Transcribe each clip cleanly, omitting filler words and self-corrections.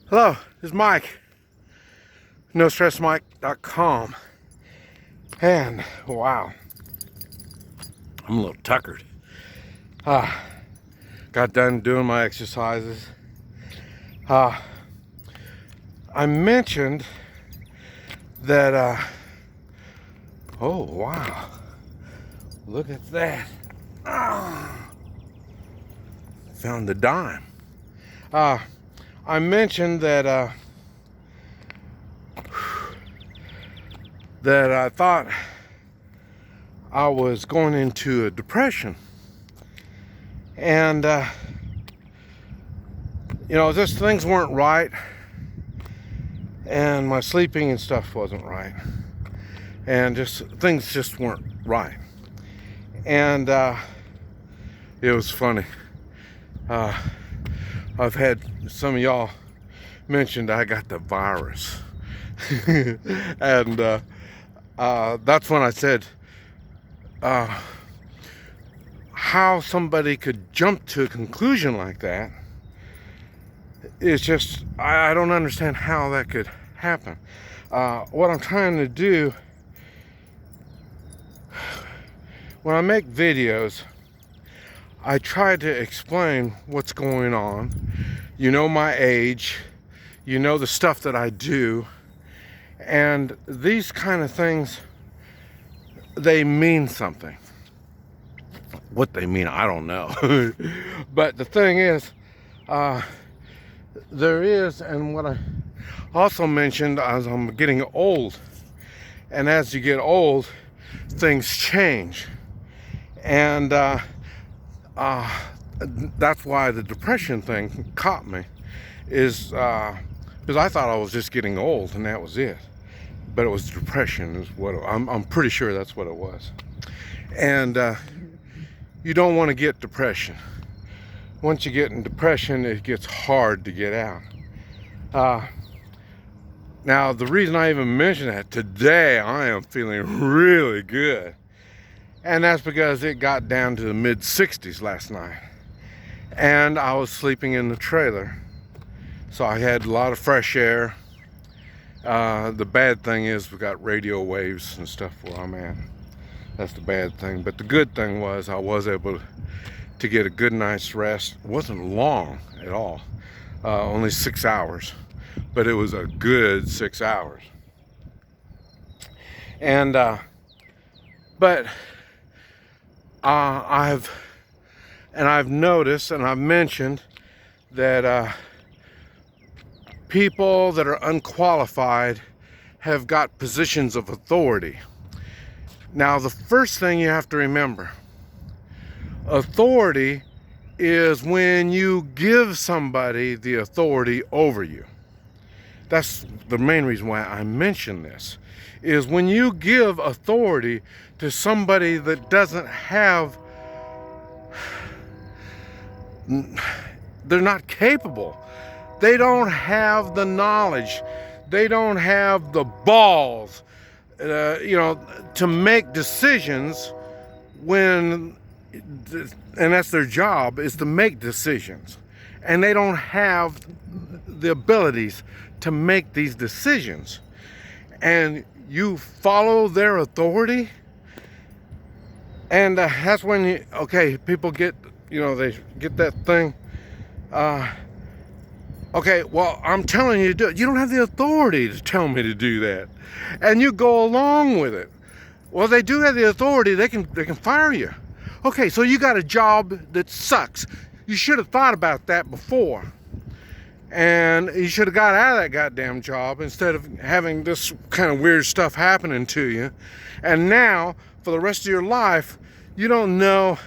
Hello, this is Mike, NoStressMike.com, and wow, I'm a little tuckered. Got done doing my exercises. I mentioned that, oh wow, look at that. Found the dime. I mentioned that that I thought I was going into a depression, and just things weren't right, and my sleeping and stuff wasn't right, and things just weren't right, and it was funny. I've had some of y'all mentioned I got the virus. And that's when I said how somebody could jump to a conclusion like that is just, I don't understand how that could happen. What I'm trying to do when I make videos, I try to explain what's going on. You know my age, you know the stuff that I do, and these kind of things, they mean something. What they mean, I don't know. But the thing is, there is, and what I also mentioned, as I'm getting old, and as you get old, things change. And that's why the depression thing caught me, is because I thought I was just getting old and that was it, but it was depression is what I'm pretty sure that's what it was. And you don't want to get depression. Once you get in depression, it gets hard to get out. Now the reason I even mention that today, I am feeling really good. And that's because it got down to the mid-60s last night. And I was sleeping in the trailer. So I had a lot of fresh air. The bad thing is we got radio waves and stuff where I'm at. That's the bad thing. But the good thing was I was able to get a good night's rest. It wasn't long at all. Only 6 hours. But it was a good 6 hours. And, but I've noticed, and I've mentioned that people that are unqualified have got positions of authority. Now, the first thing you have to remember, authority is when you give somebody the authority over you. That's the main reason why I mention this, is when you give authority to somebody that doesn't have, they're not capable. They don't have the knowledge. They don't have the balls, to make decisions when, and that's their job, is to make decisions. And they don't have the abilities to make these decisions. And you follow their authority, and that's when people get, they get that thing. Okay, well, I'm telling you to do it. You don't have the authority to tell me to do that, and you go along with it. Well, they do have the authority. They can fire you. Okay, so you got a job that sucks. You should have thought about that before, and you should have got out of that goddamn job instead of having this kind of weird stuff happening to you. And now, for the rest of your life, you don't know,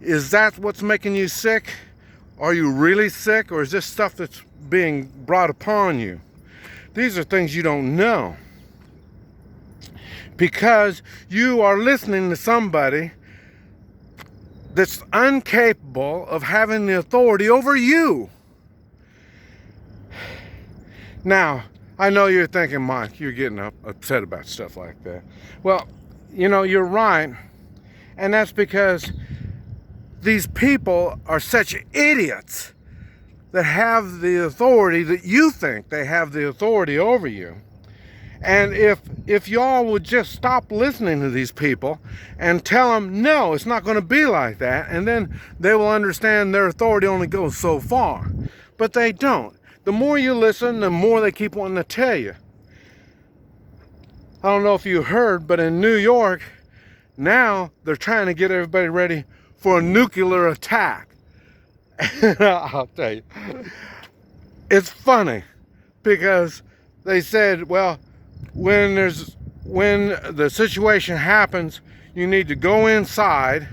is that what's making you sick? Are you really sick, or is this stuff that's being brought upon you? These are things you don't know, because you are listening to somebody that's incapable of having the authority over you. Now, I know you're thinking, Mike, you're getting upset about stuff like that. Well, you're right, and that's because these people are such idiots that have the authority, that you think they have the authority over you. And if y'all would just stop listening to these people and tell them, no, it's not going to be like that, and then they will understand their authority only goes so far. But they don't. The more you listen, the more they keep wanting to tell you. I don't know if you heard, but in New York, now they're trying to get everybody ready for a nuclear attack. I'll tell you, it's funny because they said, well, when the situation happens, you need to go inside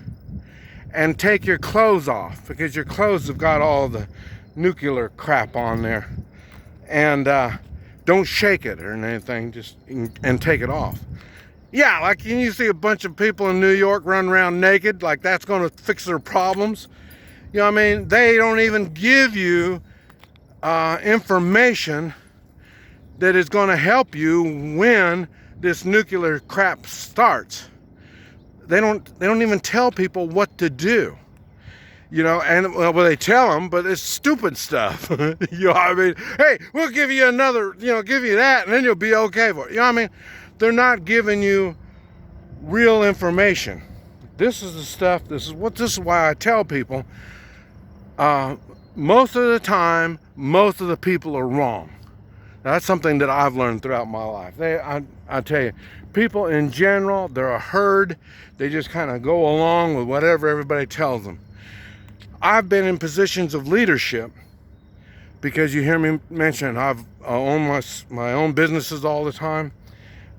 and take your clothes off because your clothes have got all the nuclear crap on there, and don't shake it or anything, just and take it off. Yeah, like you see a bunch of people in New York run around naked, like that's going to fix their problems. You know what I mean? They don't even give you information that is going to help you when this nuclear crap starts. They don't even tell people what to do. You know, and well, they tell them, but it's stupid stuff. You know what I mean? Hey, we'll give you another, give you that, and then you'll be okay for it. You know what I mean? They're not giving you real information. This is the stuff, this is why I tell people, most of the time, most of the people are wrong. Now, that's something that I've learned throughout my life. I tell you, people in general, they're a herd. They just kind of go along with whatever everybody tells them. I've been in positions of leadership because you hear me mention I've owned my own businesses all the time.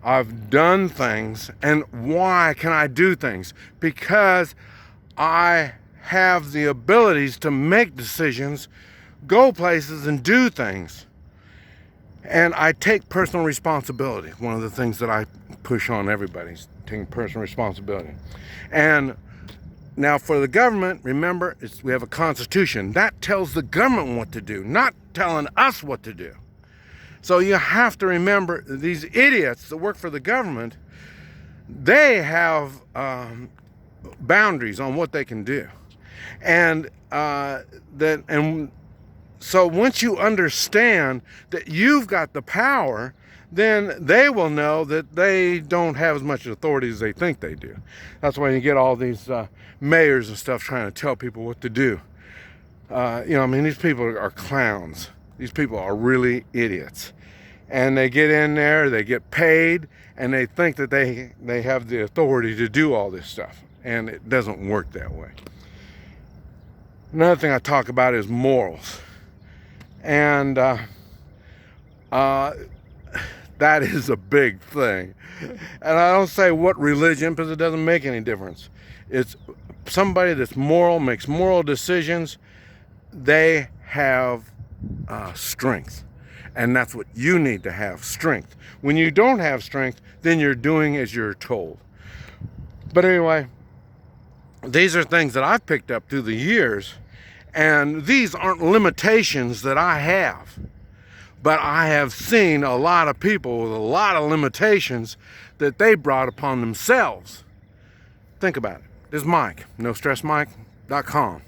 I've done things. And why can I do things? Because I have the abilities to make decisions, go places, and do things. And I take personal responsibility. One of the things that I push on everybody is taking personal responsibility. And now for the government, remember, we have a constitution. That tells the government what to do, not telling us what to do. So you have to remember these idiots that work for the government, they have boundaries on what they can do. And so once you understand that you've got the power, then they will know that they don't have as much authority as they think they do. That's why you get all these mayors and stuff trying to tell people what to do. These people are clowns. These people are really idiots. And they get in there, they get paid, and they think that they have the authority to do all this stuff. And it doesn't work that way. Another thing I talk about is morals. And that is a big thing. And I don't say what religion, because it doesn't make any difference. It's somebody that's moral, makes moral decisions. They have strength. And that's what you need to have, strength. When you don't have strength, then you're doing as you're told. But anyway, these are things that I've picked up through the years. And these aren't limitations that I have. But I have seen a lot of people with a lot of limitations that they brought upon themselves. Think about it. This is Mike, NoStressMike.com.